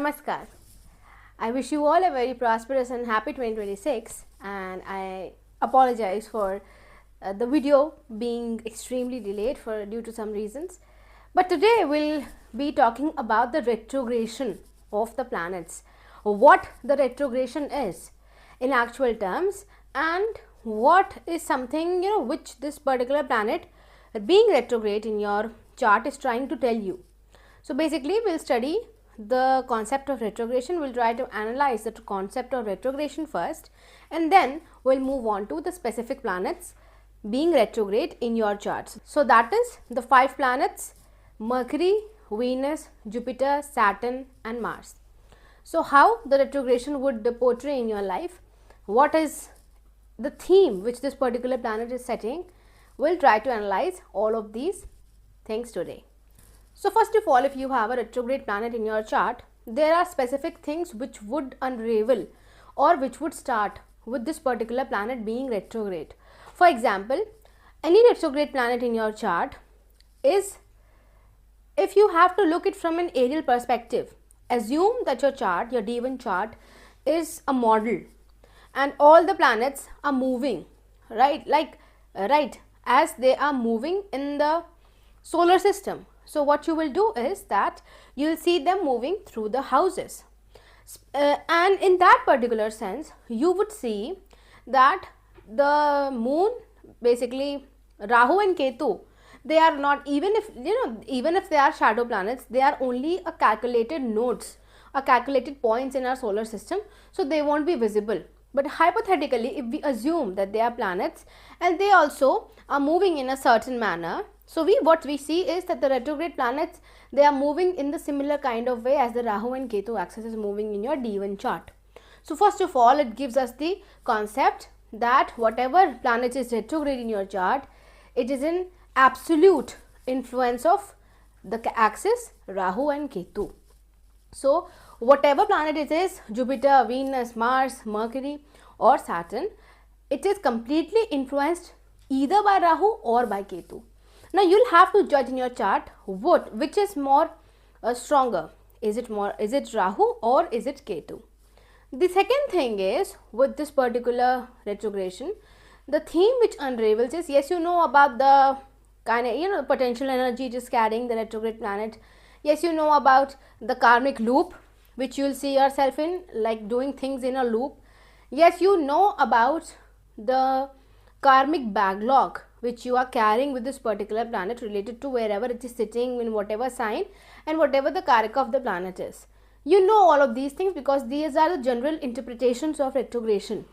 Namaskar. I wish you all a very prosperous and happy 2026, and I apologize for the video being extremely delayed due to some reasons. But today we'll be talking about the retrogression of the planets, what the retrogression is in actual terms, and what is something which this particular planet being retrograde in your chart is trying to tell you. So basically we'll study the concept of retrogression. We'll try to analyze the concept of retrogression first, and then we'll move on to the specific planets being retrograde in your charts. So that is the 5 planets: Mercury, Venus, Jupiter, Saturn and Mars. So how the retrogression would portray in your life, what is the theme which this particular planet is setting, we'll try to analyze all of these things today. So first of all, if you have a retrograde planet in your chart, there are specific things which would unravel or which would start with this particular planet being retrograde. For example, any retrograde planet in your chart is, if you have to look it from an aerial perspective, assume that your chart, your D1 chart is a model and all the planets are moving, right, as they are moving in the solar system. So what you will do is that you will see them moving through the houses, and in that particular sense you would see that the moon, basically Rahu and Ketu, they are not, even if they are shadow planets, they are only a calculated nodes, a calculated points in our solar system, so they won't be visible. But hypothetically, if we assume that they are planets and they also are moving in a certain manner, so what we see is that the retrograde planets, they are moving in the similar kind of way as the Rahu and Ketu axis is moving in your D1 chart. So first of all, it gives us the concept that whatever planet is retrograde in your chart, it is in absolute influence of the axis Rahu and Ketu. So whatever planet it is, Jupiter, Venus, Mars, Mercury or Saturn, it is completely influenced either by Rahu or by Ketu. Now you'll have to judge in your chart which is more stronger. Is it Rahu or is it Ketu? The second thing is, with this particular retrogression, the theme which unravels is, yes, you know about the kind of potential energy it is carrying, the retrograde planet. Yes, you know about the karmic loop which you will see yourself in, like doing things in a loop. Yes, you know about the karmic backlog which you are carrying with this particular planet related to wherever it is sitting, in whatever sign and whatever the karaka of the planet is. You know all of these things because these are the general interpretations of retrogression.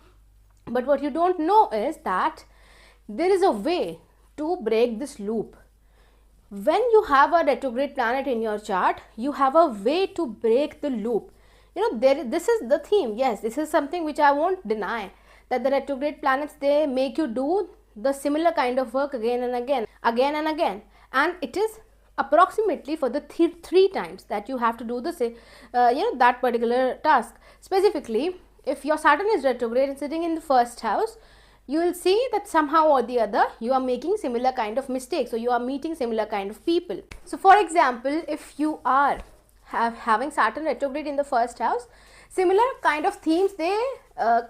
But what you don't know is that there is a way to break this loop. When you have a retrograde planet in your chart, you have a way to break the loop. This is the theme. Yes, this is something which I won't deny, that the retrograde planets, they make you do the similar kind of work again and again, and it is approximately for the three times that you have to do the that particular task. Specifically, if your Saturn is retrograde and sitting in the first house, you will see that somehow or the other you are making similar kind of mistakes, or you are meeting similar kind of people. So for example, if you are having Saturn retrograde in the first house, similar kind of themes, they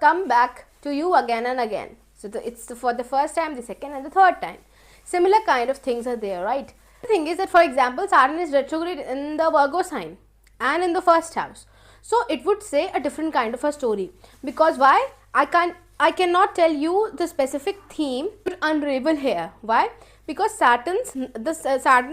come back to you again and again. So it's for the first time, the second and the third time. Similar kind of things are there, right? The thing is that, for example, Saturn is retrograde in the Virgo sign and in the first house. So it would say a different kind of a story. Because why? I cannot tell you the specific theme to unravel here. Why? Because Saturn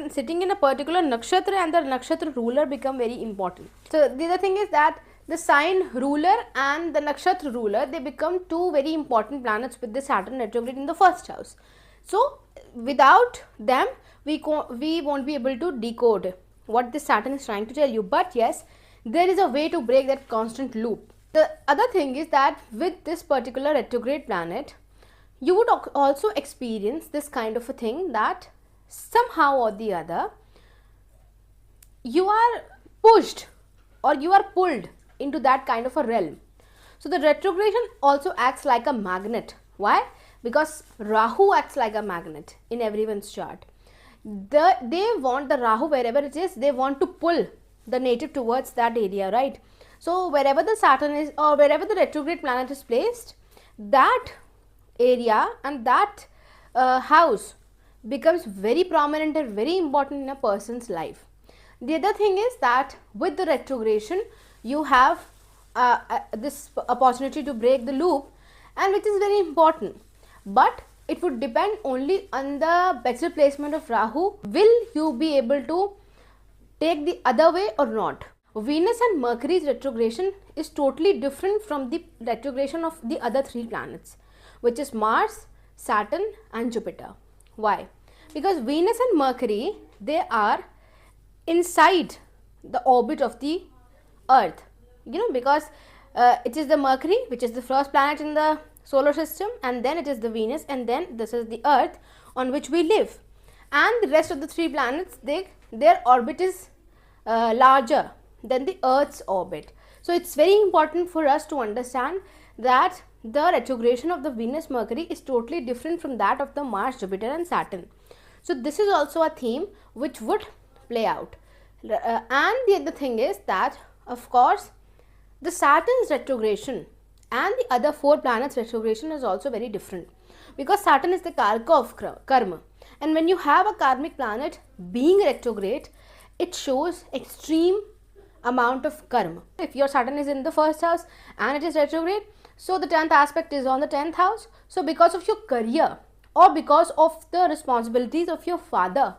sitting in a particular nakshatra and the nakshatra ruler become very important. So the other thing is that the sign ruler and the nakshatra ruler, they become two very important planets with the Saturn retrograde in the first house. So without them, we won't be able to decode what this Saturn is trying to tell you. But yes, there is a way to break that constant loop. The other thing is that with this particular retrograde planet, you would also experience this kind of a thing, that somehow or the other you are pushed or you are pulled into that kind of a realm. So the retrogression also acts like a magnet. Why? Because Rahu acts like a magnet in everyone's chart. They want the Rahu, wherever it is, they want to pull the native towards that area, right? So wherever the Saturn is or wherever the retrograde planet is placed, that area and that house becomes very prominent and very important in a person's life. The other thing is that with the retrogression, you have this opportunity to break the loop, and which is very important, but it would depend only on the better placement of Rahu. Will you be able to take the other way or not? Venus and Mercury's retrogression is totally different from the retrogression of the other three planets, which is Mars, Saturn and Jupiter. Why? Because Venus and Mercury, they are inside the orbit of the Earth, because it is the Mercury, which is the first planet in the solar system, and then it is the Venus, and then this is the Earth on which we live, and the rest of the three planets, their orbit is larger than the Earth's orbit. So it's very important for us to understand that the retrogression of the Venus Mercury is totally different from that of the Mars, Jupiter and Saturn. So this is also a theme which would play out. And the other thing is that, of course, the Saturn's retrogression and the other four planets retrogression is also very different, because Saturn is the Karka of karma, and when you have a karmic planet being retrograde, it shows extreme amount of karma. If your Saturn is in the first house and it is retrograde, so the 10th aspect is on the 10th house. So because of your career, or because of the responsibilities of your father,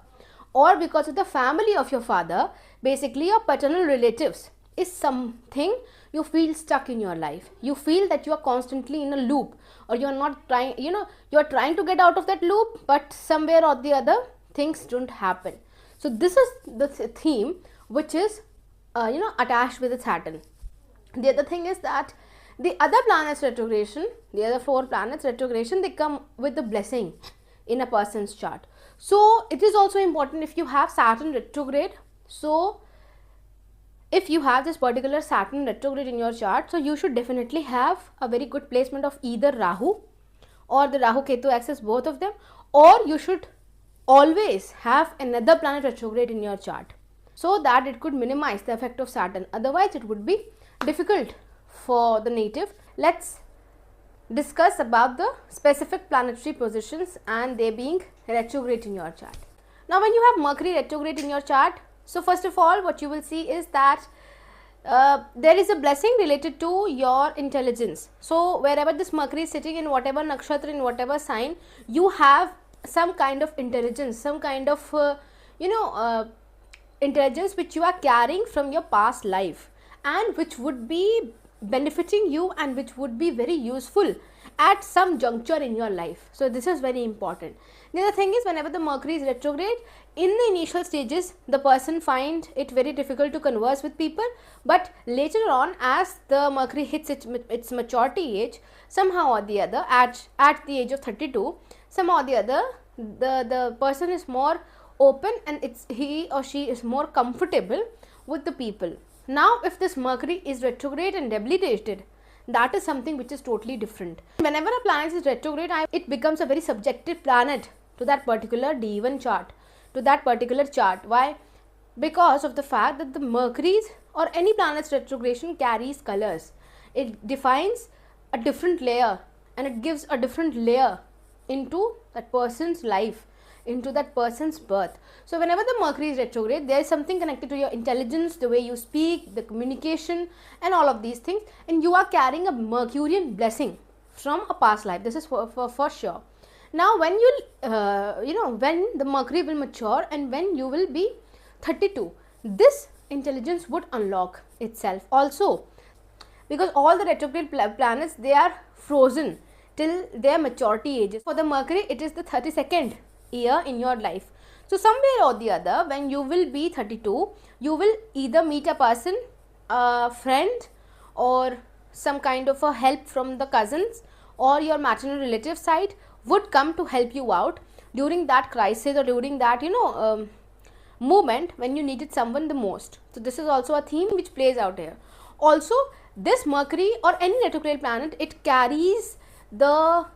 or because of the family of your father, basically your paternal relatives is something you feel stuck in your life. You feel that you are constantly in a loop, or you are not trying, you are trying to get out of that loop, but somewhere or the other things don't happen. So this is the theme which is attached with the Saturn. The other thing is that the other planets retrogression, the other four planets retrogression, they come with the blessing in a person's chart. So it is also important if you have Saturn retrograde. So if you have this particular Saturn retrograde in your chart, so you should definitely have a very good placement of either Rahu or the Rahu Ketu axis, both of them, or you should always have another planet retrograde in your chart, so that it could minimize the effect of Saturn. Otherwise it would be difficult for the native. Let's discuss about the specific planetary positions and they being retrograde in your chart. Now when you have Mercury retrograde in your chart, so first of all what you will see is that there is a blessing related to your intelligence. So wherever this Mercury is sitting, in whatever nakshatra, in whatever sign, you have some kind of intelligence, some kind of intelligence which you are carrying from your past life, and which would be benefiting you and which would be very useful at some juncture in your life. So this is very important. The other thing is, whenever the Mercury is retrograde, in the initial stages the person find it very difficult to converse with people, but later on, as the Mercury hits its maturity age, somehow or the other, at the age of 32, somehow or the other, the person is more open and he or she is more comfortable with the people. Now if this Mercury is retrograde and debilitated, that is something which is totally different. Whenever a planet is retrograde, it becomes a very subjective planet to that particular D1 chart, to that particular chart. Why? Because of the fact that the Mercury's or any planet's retrogression carries colors. It defines a different layer and it gives a different layer into that person's life, into that person's birth. So whenever the Mercury is retrograde, there is something connected to your intelligence, the way you speak, the communication and all of these things, and you are carrying a Mercurian blessing from a past life. This is for sure. Now when you when the Mercury will mature and when you will be 32, this intelligence would unlock itself also, because all the retrograde planets, they are frozen till their maturity ages. For the Mercury, it is the 32nd year in your life. So somewhere or the other, when you will be 32, you will either meet a person, a friend, or some kind of a help from the cousins or your maternal relative side would come to help you out during that crisis or during that moment when you needed someone the most. So this is also a theme which plays out here. Also, this Mercury or any retrograde planet, it carries the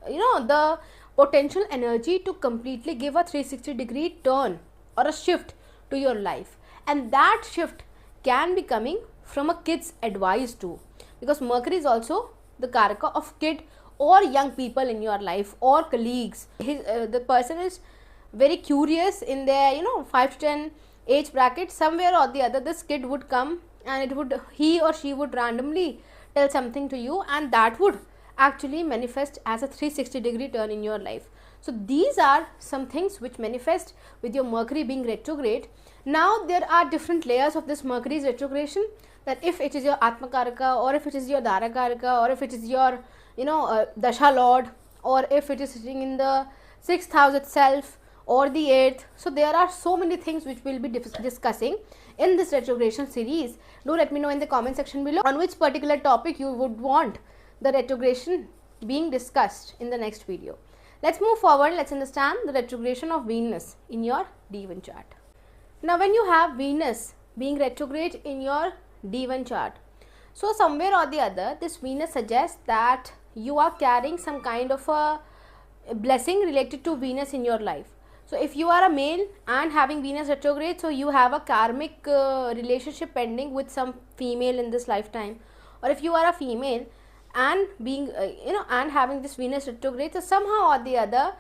the potential energy to completely give a 360-degree turn or a shift to your life, and that shift can be coming from a kid's advice too, because Mercury is also the karaka of kid or young people in your life or colleagues. The person is very curious in their 5 to 10 age bracket. Somewhere or the other this kid would come and he or she would randomly tell something to you, and that would actually manifest as a 360-degree turn in your life. So these are some things which manifest with your Mercury being retrograde. Now there are different layers of this Mercury's retrogression, that if it is your Atmakarka, or if it is your Darakarka, or if it is your Dasha Lord, or if it is sitting in the 6th house itself or the 8th. So there are so many things which we will be discussing in this retrogression series. Do let me know in the comment section below on which particular topic you would want the retrogression being discussed in the next video. Let's move forward. Let's understand the retrogression of Venus in your D1 chart. Now when you have Venus being retrograde in your D1 chart, so somewhere or the other this Venus suggests that you are carrying some kind of a blessing related to Venus in your life. So if you are a male and having Venus retrograde, so you have a karmic relationship pending with some female in this lifetime. Or if you are a female and being and having this Venus retrograde, so somehow or the other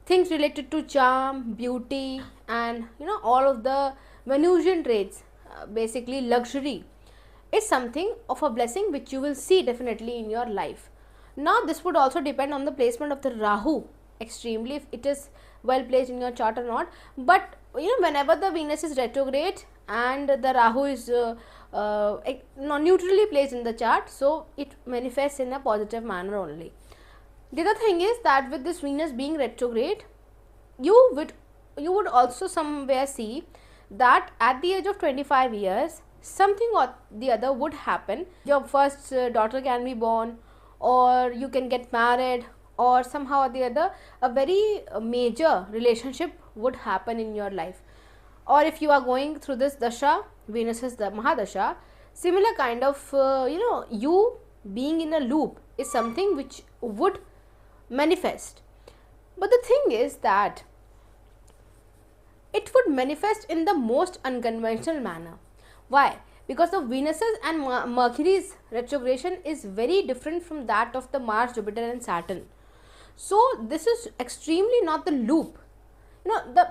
things related to charm, beauty, and all of the Venusian traits, basically luxury, is something of a blessing which you will see definitely in your life. Now this would also depend on the placement of the Rahu extremely, if it is well placed in your chart or not. But whenever the Venus is retrograde and the Rahu is neutrally placed in the chart, so it manifests in a positive manner only. The other thing is that with this Venus being retrograde, you would also somewhere see that at the age of 25 years something or the other would happen. Your first daughter can be born, or you can get married, or somehow or the other a very major relationship would happen in your life. Or if you are going through this dasha, Venus is the Mahadasha, similar kind of you being in a loop is something which would manifest. But the thing is that it would manifest in the most unconventional manner. Why? Because the Venus's and Mercury's retrogression is very different from that of the Mars, Jupiter and Saturn. So this is extremely not the loop.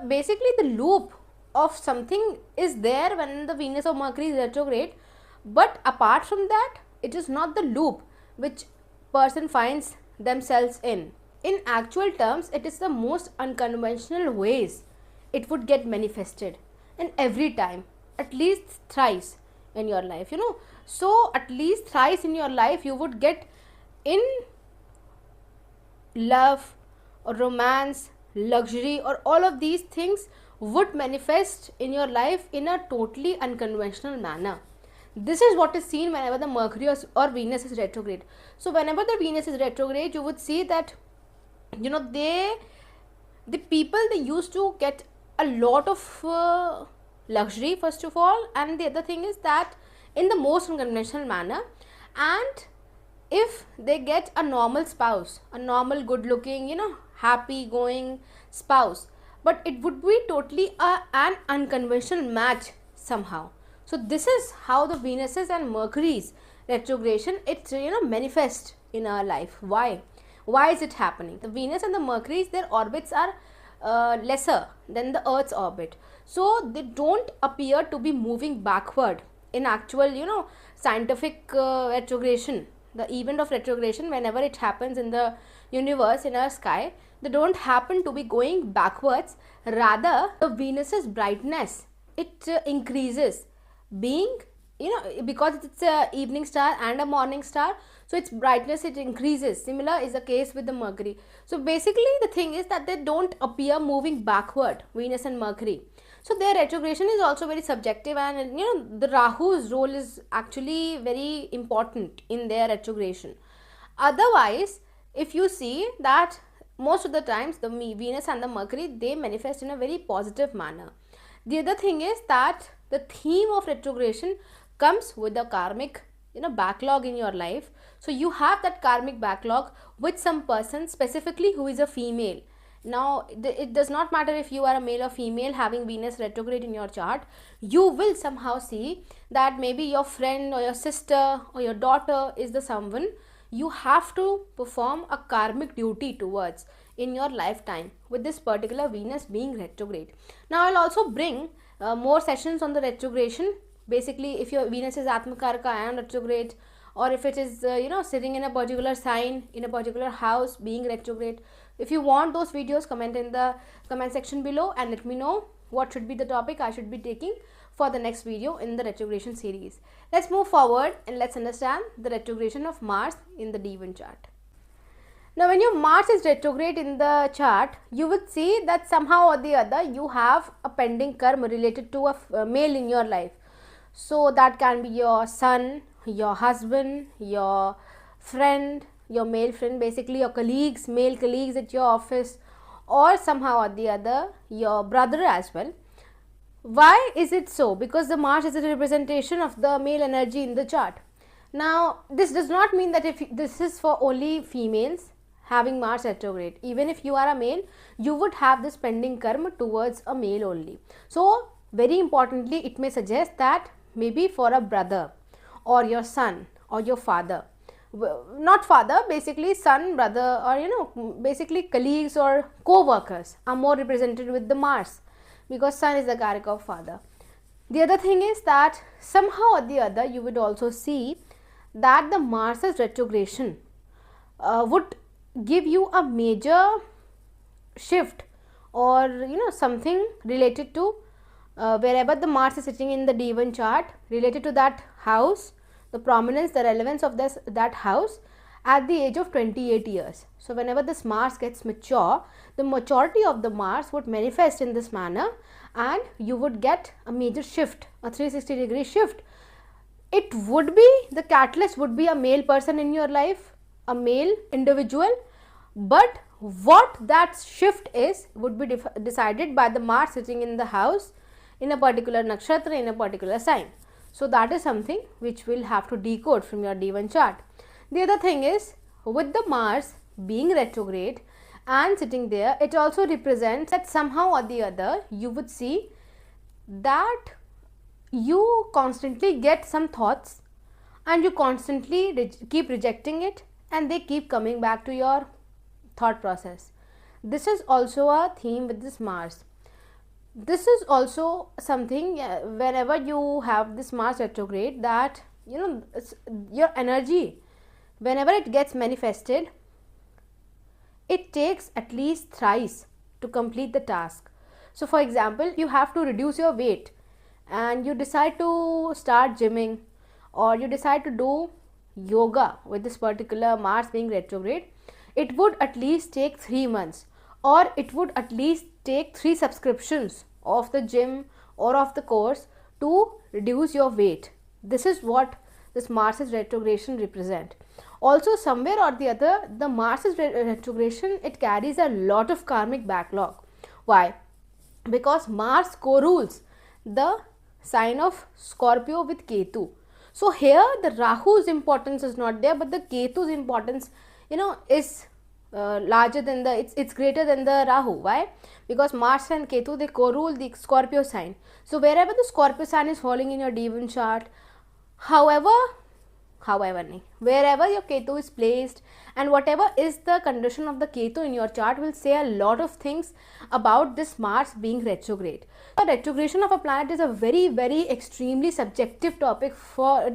Basically the loop of something is there when the Venus or Mercury is retrograde, but apart from that it is not the loop which person finds themselves in. In actual terms, it is the most unconventional ways it would get manifested, and every time at least thrice in your life. So at least thrice in your life you would get in love or romance, luxury, or all of these things would manifest in your life in a totally unconventional manner. This is what is seen whenever the Mercury or Venus is retrograde. So whenever the Venus is retrograde, you would see that the people, they used to get a lot of luxury first of all, and the other thing is that in the most unconventional manner. And if they get a normal spouse, a normal good looking happy going spouse, but it would be totally an unconventional match somehow. So this is how the Venus's and Mercury's retrogression, it manifest in our life. Why is it happening? The Venus and the Mercury's, their orbits are lesser than the Earth's orbit, so they don't appear to be moving backward in actual scientific retrogression. The event of retrogression, whenever it happens in the universe, in our sky, they don't happen to be going backwards. Rather, the Venus's brightness, it increases, being because it's a evening star and a morning star, so its brightness, it increases. Similar is the case with the Mercury. So basically the thing is that they don't appear moving backward, Venus and Mercury. So their retrogression is also very subjective, and the Rahu's role is actually very important in their retrogression. Otherwise, if you see that most of the times the Venus and the Mercury, they manifest in a very positive manner. The other thing is that the theme of retrogression comes with the karmic backlog in your life. So you have that karmic backlog with some person specifically who is a female, Now it does not matter if you are a male or female having Venus retrograde in your chart, you will somehow see that maybe your friend or your sister or your daughter is the someone you have to perform a karmic duty towards in your lifetime with this particular Venus being retrograde. Now I'll also bring more sessions on the retrogression. Basically, if your Venus is AMATYAKARKA and retrograde, or if it is sitting in a particular sign in a particular house being retrograde. If you want those videos, comment in the comment section below and let me know what should be the topic I should be taking for the next video in the retrogression series. Let's move forward and let's understand the retrogression of Mars in the D1 chart. Now when your Mars is retrograde in the chart, you would see that somehow or the other you have a pending karma related to a male in your life. So that can be your son, your husband, your friend, your male friend, basically your colleagues, male colleagues at your office, or somehow or the other your brother as well. Why is it so? Because the Mars is a representation of the male energy in the chart. Now this does not mean that if this is for only females having Mars retrograde. Even if you are a male, you would have this pending karma towards a male only. So very importantly, it may suggest that maybe for a brother or your son or your father, not father, basically son, brother, or basically colleagues or co-workers are more represented with the Mars, because son is the karaka of father. The other thing is that somehow or the other you would also see that the Mars's retrogression would give you a major shift or something related to wherever the Mars is sitting in the D1 chart, related to that house, the prominence, the relevance of that house at the age of 28 years. So whenever this Mars gets mature, the maturity of the Mars would manifest in this manner and you would get a major shift, a 360-degree shift. It would be, the catalyst would be a male person in your life, a male individual, but what that shift is would be decided by the Mars sitting in the house in a particular nakshatra, in a particular sign. So that is something which we'll have to decode from your D1 chart. The other thing is, with the Mars being retrograde and sitting there, it also represents that somehow or the other you would see that you constantly get some thoughts and you constantly keep rejecting it and they keep coming back to your thought process. This is also a theme with this Mars. This is also something whenever you have this Mars retrograde, that your energy, whenever it gets manifested, it takes at least thrice to complete the task. So for example, you have to reduce your weight and you decide to start gymming or you decide to do yoga with this particular Mars being retrograde. It would at least take 3 months, or it would at least take 3 subscriptions of the gym or of the course to reduce your weight. This is what this Mars's retrogression represent. Also somewhere or the other, the Mars's retrogression, it carries a lot of karmic backlog. Why? Because Mars co-rules the sign of Scorpio with Ketu. So here the Rahu's importance is not there, but the Ketu's importance is larger than it's greater than the Rahu. Why? Because Mars and Ketu, they co-rule the Scorpio sign. So wherever the Scorpio sign is falling in your D1 chart, wherever your Ketu is placed and whatever is the condition of the Ketu in your chart will say a lot of things about this Mars being retrograde. The retrogression of a planet is a very, very extremely subjective topic for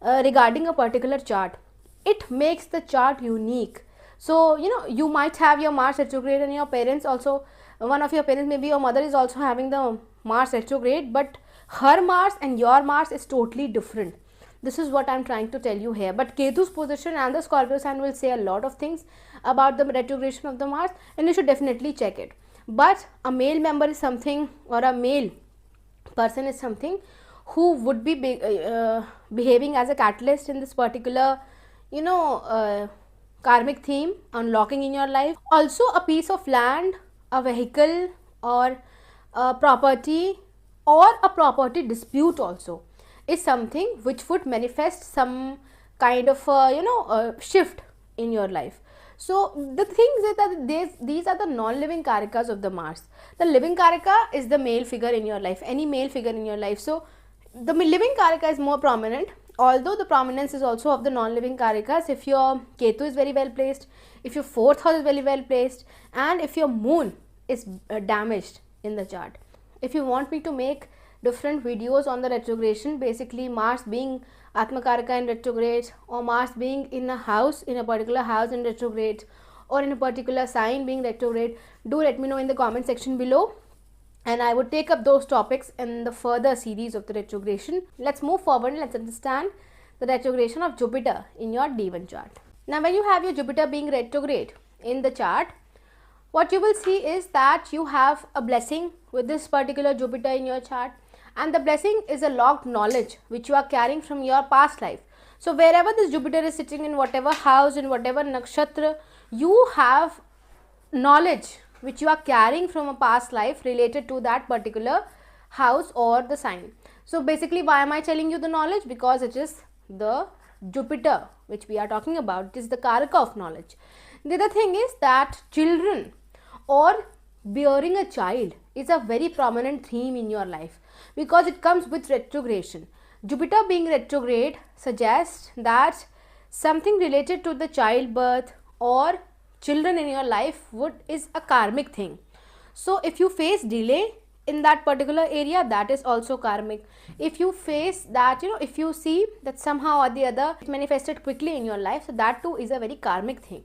regarding a particular chart. It makes the chart unique. So you might have your Mars retrograde and your parents also, one of your parents, maybe your mother, is also having the Mars retrograde, but her Mars and your Mars is totally different. This is what I am trying to tell you here. But Ketu's position and the Scorpio sign will say a lot of things about the retrogression of the Mars, and you should definitely check it. But a male member is something, or a male person is something who would be behaving as a catalyst in this particular karmic theme unlocking in your life. Also a piece of land, a vehicle, or a property, or a property dispute also is something which would manifest some kind of a shift in your life. So the things is that these are the non-living karakas of the Mars. The living karaka is the male figure in your life, any male figure in your life. So the living karaka is more prominent, although the prominence is also of the non-living karakas. If your Ketu is very well placed, if your 4th house is very well placed, and if your moon is damaged in the chart. If you want me to make different videos on the retrogression, basically Mars being Atmakarka in retrograde, or Mars being in a house, in a particular house in retrograde, or in a particular sign being retrograde, do let me know in the comment section below, and I would take up those topics in the further series of the retrogression. Let's move forward and let's understand the retrogression of Jupiter in your D1 chart. Now when you have your Jupiter being retrograde in the chart, what you will see is that you have a blessing with this particular Jupiter in your chart, and the blessing is a locked knowledge which you are carrying from your past life. So wherever this Jupiter is sitting, in whatever house, in whatever nakshatra, you have knowledge which you are carrying from a past life related to that particular house or the sign. So basically, why am I telling you the knowledge? Because it is the Jupiter which we are talking about. It is the karaka of knowledge. The other thing is that children or bearing a child is a very prominent theme in your life, because it comes with retrogression. Jupiter being retrograde suggests that something related to the childbirth or children in your life is a karmic thing. So if you face delay in that particular area, that is also karmic. If you face that, if you see that somehow or the other it manifested quickly in your life, so that too is a very karmic thing.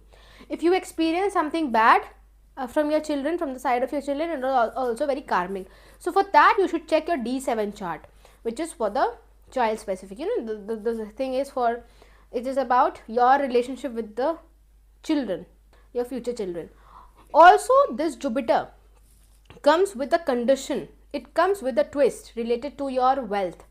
If you experience something bad from your children, from the side of your children, it is also very karmic. So for that you should check your D7 chart, which is for the child specific. The thing is it is about your relationship with the children, your future children. Also this Jupiter comes with a condition, it comes with a twist related to your wealth.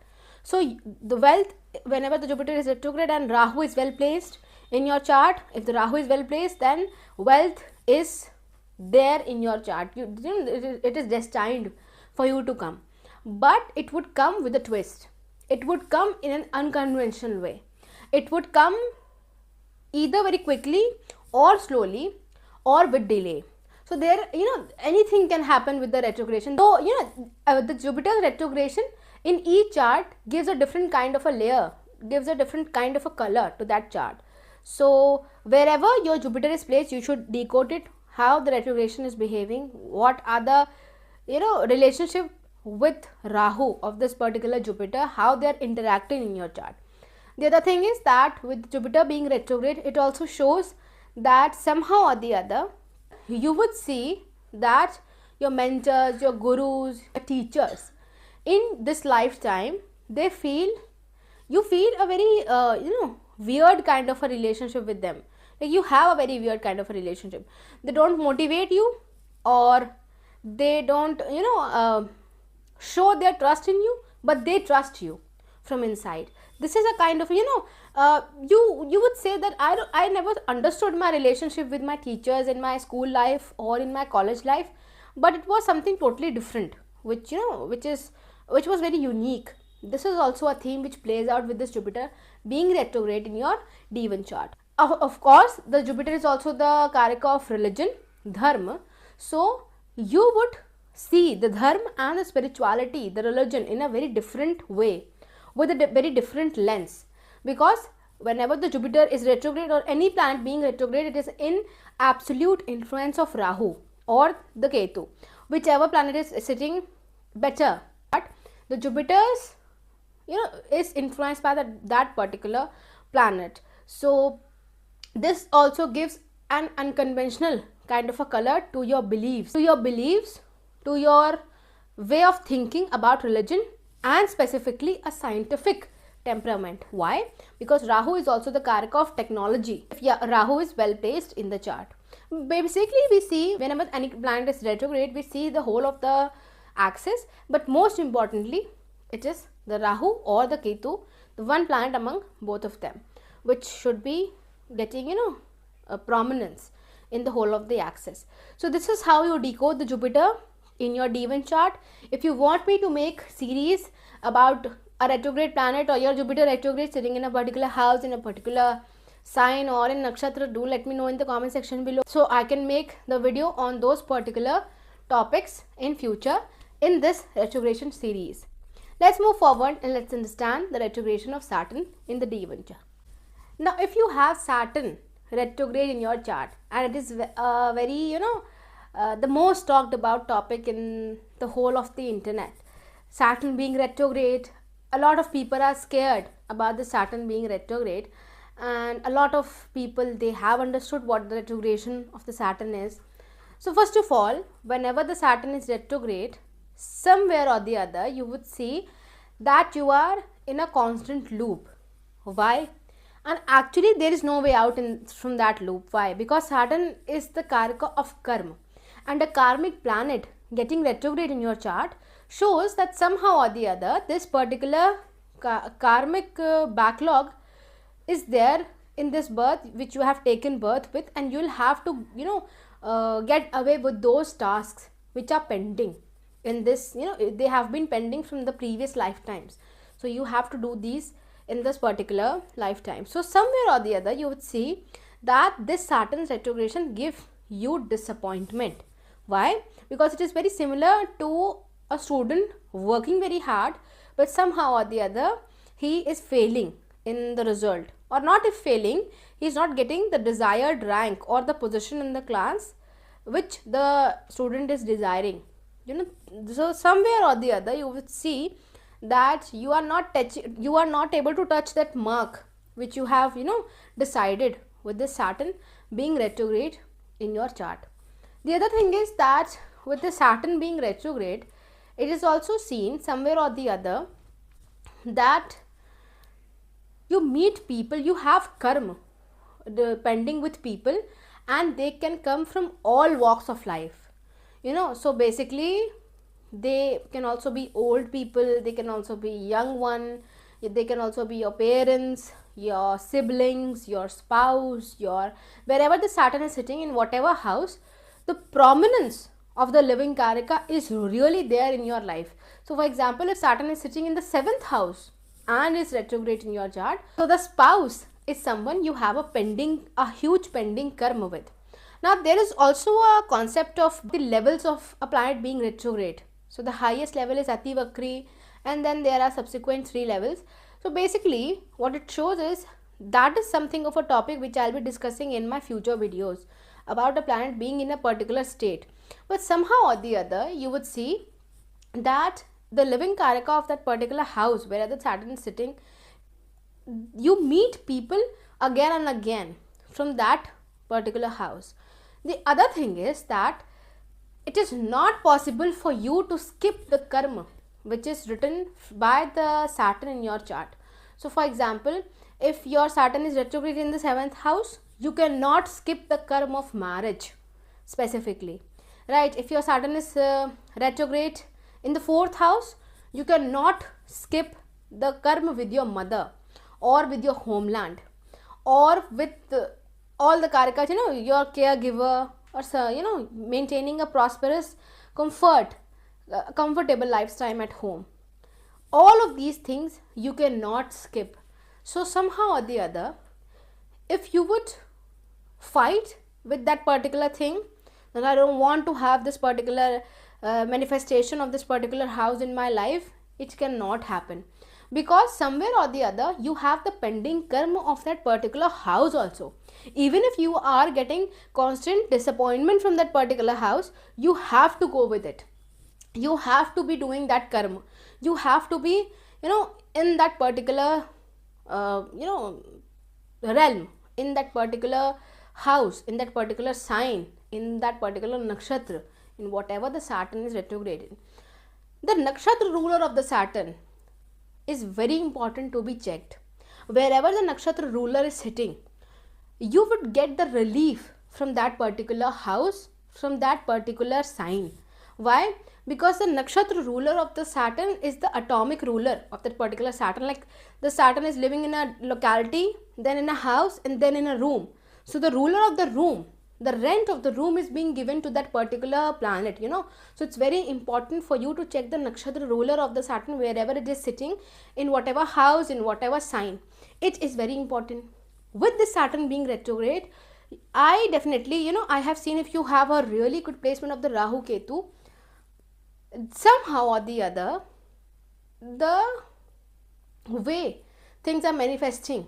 So the wealth, whenever the Jupiter is retrograde and Rahu is well placed in your chart, if the Rahu is well placed, then wealth is there in your chart. It is destined for you to come, but it would come with a twist. It would come in an unconventional way. It would come either very quickly or slowly or with delay. So there, anything can happen with the retrogression. So the Jupiter retrogression in each chart gives a different kind of a layer, gives a different kind of a color to that chart. So wherever your Jupiter is placed, you should decode it, how the retrogression is behaving, what are the relationship with Rahu of this particular Jupiter, how they are interacting in your chart. The other thing is that with Jupiter being retrograde, it also shows that somehow or the other you would see that your mentors, your gurus, your teachers in this lifetime, you feel a very weird kind of a relationship with them. Like you have a very weird kind of a relationship. They don't motivate you, or they don't show their trust in you, but they trust you from inside. This is a kind of you would say that I never understood my relationship with my teachers in my school life or in my college life, but it was something totally different, which was very unique. This is also a theme which plays out with this Jupiter being retrograde in your D1 chart. Of course, the Jupiter is also the karaka of religion, dharma. So you would see the dharma and the spirituality, the religion, in a very different way, with a very different lens, because whenever the Jupiter is retrograde or any planet being retrograde, it is in absolute influence of Rahu or the Ketu, whichever planet is sitting better. But the Jupiter's is influenced by that particular planet. So this also gives an unconventional kind of a color to your beliefs, to your way of thinking about religion, and specifically a scientific temperament. Why? Because Rahu is also the karaka of technology. If Rahu is well placed in the chart, basically we see whenever any planet is retrograde, we see the whole of the axis, but most importantly it is the Rahu or the Ketu, the one planet among both of them, which should be getting a prominence in the whole of the axis. So this is how you decode the Jupiter in your D1 chart. If you want me to make series about a retrograde planet or your Jupiter retrograde sitting in a particular house, in a particular sign or in nakshatra, do let me know in the comment section below, so I can make the video on those particular topics in future in this retrogression series. Let's move forward and let's understand the retrogression of Saturn in the D1 chart. Now, if you have Saturn retrograde in your chart, and it is very, the most talked about topic in the whole of the internet, Saturn being retrograde, a lot of people are scared about the Saturn being retrograde, and a lot of people, they have understood what the retrogression of the Saturn is. So first of all, whenever the Saturn is retrograde, somewhere or the other you would see that you are in a constant loop. Why? And actually there is no way out from that loop. Why? Because Saturn is the karaka of karma, and a karmic planet getting retrograde in your chart shows that somehow or the other this particular karmic backlog is there in this birth which you have taken birth with, and you will have to get away with those tasks which are pending in this, they have been pending from the previous lifetimes. So you have to do these in this particular lifetime. So somewhere or the other you would see that this Saturn's retrogression gives you disappointment. Why? Because it is very similar to a student working very hard, but somehow or the other he is failing in the result, or not if failing, he is not getting the desired rank or the position in the class which the student is desiring. So somewhere or the other you would see that you are not able to touch that mark which you have decided with this Saturn being retrograde in your chart. The other thing is that with the Saturn being retrograde, it is also seen somewhere or the other that you meet people, you have karma pending with people, and they can come from all walks of life. So basically they can also be old people, they can also be young one, they can also be your parents, your siblings, your spouse, your wherever the Saturn is sitting in whatever house, the prominence of the living karaka is really there in your life. So for example, if Saturn is sitting in the 7th house and is retrograde in your chart, so the spouse is someone you have a huge pending karma with. Now there is also a concept of the levels of a planet being retrograde. So the highest level is Ati Vakri, and then there are subsequent 3 levels. So basically what it shows is that is something of a topic which I will be discussing in my future videos about a planet being in a particular state. But somehow or the other you would see that the living karaka of that particular house where the Saturn is sitting, you meet people again and again from that particular house. The other thing is that it is not possible for you to skip the karma which is written by the Saturn in your chart. So for example, if your Saturn is retrograde in the 7th house, you cannot skip the karma of marriage specifically, right? If your Saturn is retrograde in the 4th house, you cannot skip the karma with your mother or with your homeland or with all the karakas, your caregiver, or maintaining a prosperous comfortable lifestyle at home. All of these things you cannot skip. So somehow or the other, if you would fight with that particular thing, that I don't want to have this particular manifestation of this particular house in my life, it cannot happen, because somewhere or the other you have the pending karma of that particular house also. Even if you are getting constant disappointment from that particular house, you have to go with it. You have to be doing that karma. You have to be in that particular realm, in that particular house, in that particular sign, in that particular nakshatra, in whatever the Saturn is retrograded. The nakshatra ruler of the Saturn is very important to be checked. Wherever the nakshatra ruler is sitting, you would get the relief from that particular house, from that particular sign. Why? Because the nakshatra ruler of the Saturn is the atomic ruler of that particular Saturn. Like the Saturn is living in a locality, then in a house, and then in a room. So the ruler of the room, the rent of the room is being given to that particular planet, So it's very important for you to check the nakshatra ruler of the Saturn wherever it is sitting, in whatever house, in whatever sign. It is very important. with this Saturn being retrograde, I definitely, I have seen if you have a really good placement of the Rahu Ketu, somehow or the other, the way things are manifesting,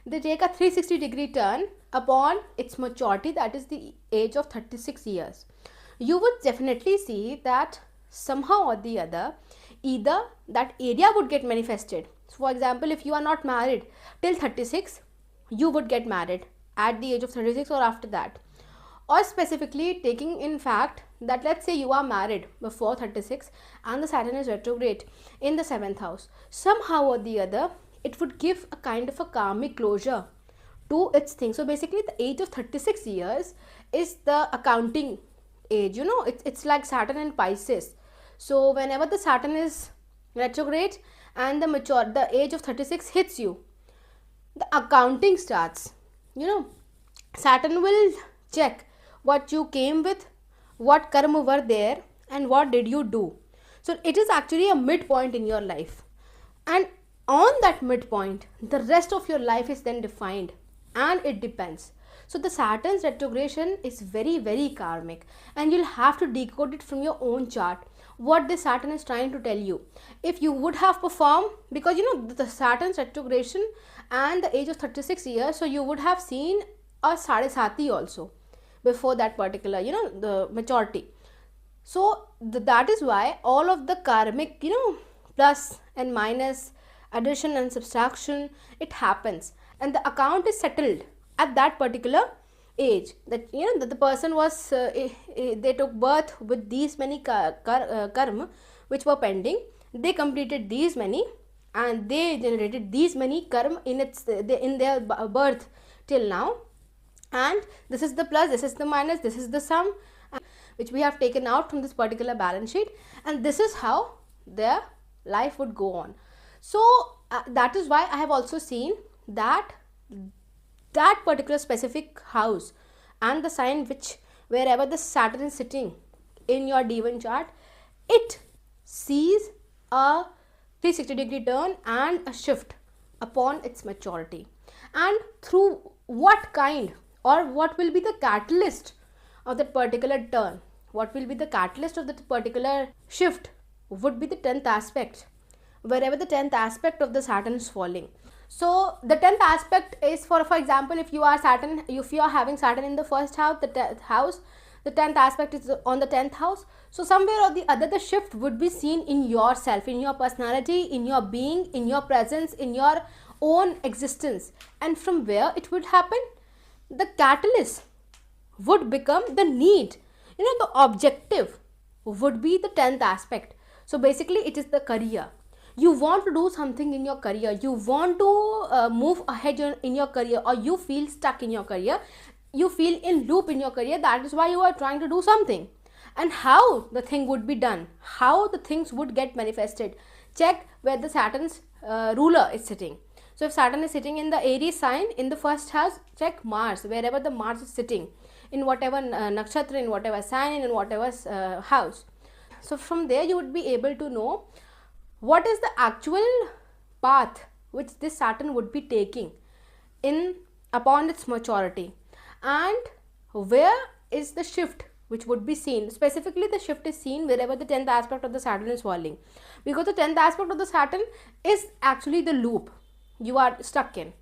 they take a 360-degree turn upon its maturity, that is the age of 36 years. You would definitely see that somehow or the other, either that area would get manifested. So for example, if you are not married till 36, you would get married at the age of 36 or after that. Or specifically taking in fact that let's say you are married before 36 and the Saturn is retrograde in the 7th house, somehow or the other it would give a kind of a karmic closure to its thing. So basically the age of 36 years is the accounting age, it's like Saturn in Pisces. So whenever the Saturn is retrograde and the age of 36 hits you, the accounting starts. Saturn will check what you came with, what karma were there, and what did you do. So it is actually a midpoint in your life, and on that midpoint the rest of your life is then defined, and it depends. So the Saturn's retrogression is very, very karmic, and you'll have to decode it from your own chart, what this Saturn is trying to tell you. If you would have performed, because the Saturn's retrogression and the age of 36 years, so you would have seen a Sadesati also before that particular, the maturity. So that is why all of the karmic, plus and minus, addition and subtraction, it happens, and the account is settled at that particular age, that that the person was they took birth with these many karma which were pending, they completed these many, and they generated these many karma in their birth till now, and this is the plus, this is the minus, this is the sum which we have taken out from this particular balance sheet, and this is how their life would go on. So that is why I have also seen that particular specific house and the sign which wherever the Saturn is sitting in your D1 chart, it sees a 360-degree turn and a shift upon its maturity. And through what kind, or what will be the catalyst of that particular turn, what will be the catalyst of that particular shift, would be the 10th aspect, wherever the 10th aspect of the Saturn is falling. So the 10th aspect is for example, if you are having Saturn in the first house, the 10th aspect is on the 10th house. So somewhere or the other, the shift would be seen in yourself, in your personality, in your being, in your presence, in your own existence. And from where it would happen, the catalyst would become the need, the objective would be the 10th aspect. So basically it is the career. You want to do something in your career, you want to move ahead in your career, or you feel stuck in your career, you feel in loop in your career, that is why you are trying to do something. And how the thing would be done, how the things would get manifested, check where the Saturn's ruler is sitting. So if Saturn is sitting in the Aries sign in the first house, check Mars, wherever the Mars is sitting, in whatever nakshatra, in whatever sign, in whatever house. So from there you would be able to know what is the actual path which this Saturn would be taking upon its maturity, and where is the shift which would be seen. Specifically the shift is seen wherever the 10th aspect of the Saturn is falling, because the 10th aspect of the Saturn is actually the loop you are stuck in.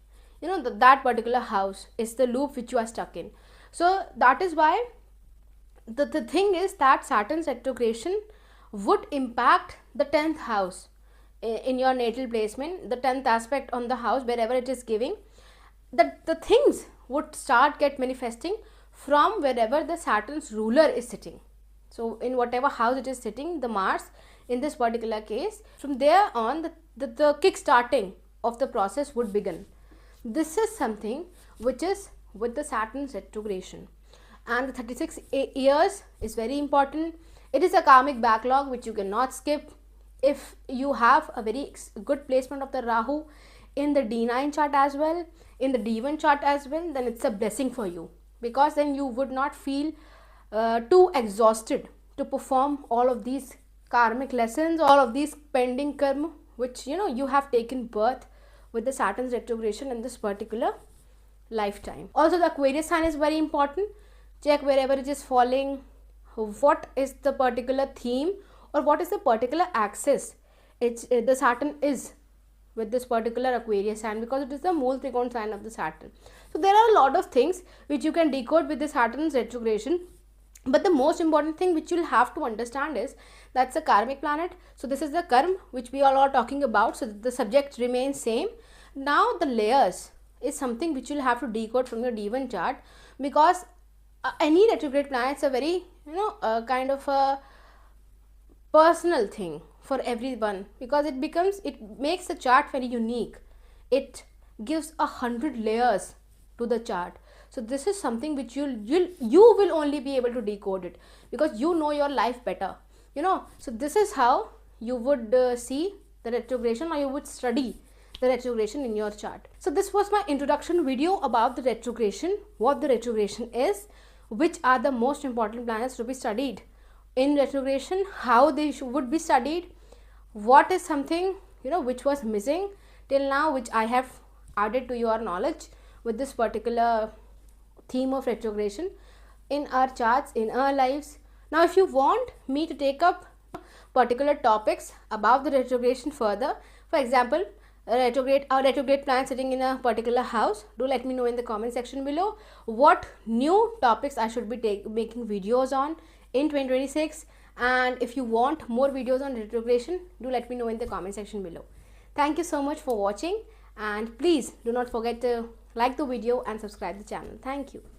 That particular house is the loop which you are stuck in. So that is why the thing is that Saturn's retrogression would impact the 10th house in your natal placement, the 10th aspect on the house, wherever it is giving, the things would start get manifesting from wherever the Saturn's ruler is sitting. So in whatever house it is sitting, the Mars in this particular case, from there on the kick starting of the process would begin. This is something which is with the Saturn's retrogression, and the 36 years is very important. It is a karmic backlog which you cannot skip. If you have a very good placement of the Rahu in the D9 chart as well, in the D1 chart as well, then it's a blessing for you, because then you would not feel too exhausted to perform all of these karmic lessons, all of these pending karma which you have taken birth with the Saturn's retrogression in this particular lifetime. Also, the Aquarius sign is very important. Check wherever it is falling, what is the particular theme or what is the particular axis the Saturn is with this particular Aquarius sign, because it is the Mool Trikona sign of the Saturn. So there are a lot of things which you can decode with the Saturn's retrogression. But the most important thing which you'll have to understand is that's a karmic planet. So this is the karma which we all are talking about. So the subject remains same. Now the layers is something which you'll have to decode from your D1 chart, because any retrograde planets are very, kind of a personal thing for everyone, because it makes the chart very unique. It gives 100 layers to the chart. So this is something which you will only be able to decode it, because you know your life better, So this is how you would see the retrogression, or you would study the retrogression in your chart. So this was my introduction video about the retrogression, what the retrogression is, which are the most important planets to be studied in retrogression, how they would be studied, what is something which was missing till now, which I have added to your knowledge with this particular theme of retrogression in our charts, in our lives. Now if you want me to take up particular topics about the retrogression further, for example, a retrograde planet sitting in a particular house, do let me know in the comment section below what new topics I should be making videos on in 2026. And if you want more videos on retrogression, do let me know in the comment section below. Thank you so much for watching, and please do not forget to like the video and subscribe the channel. Thank you.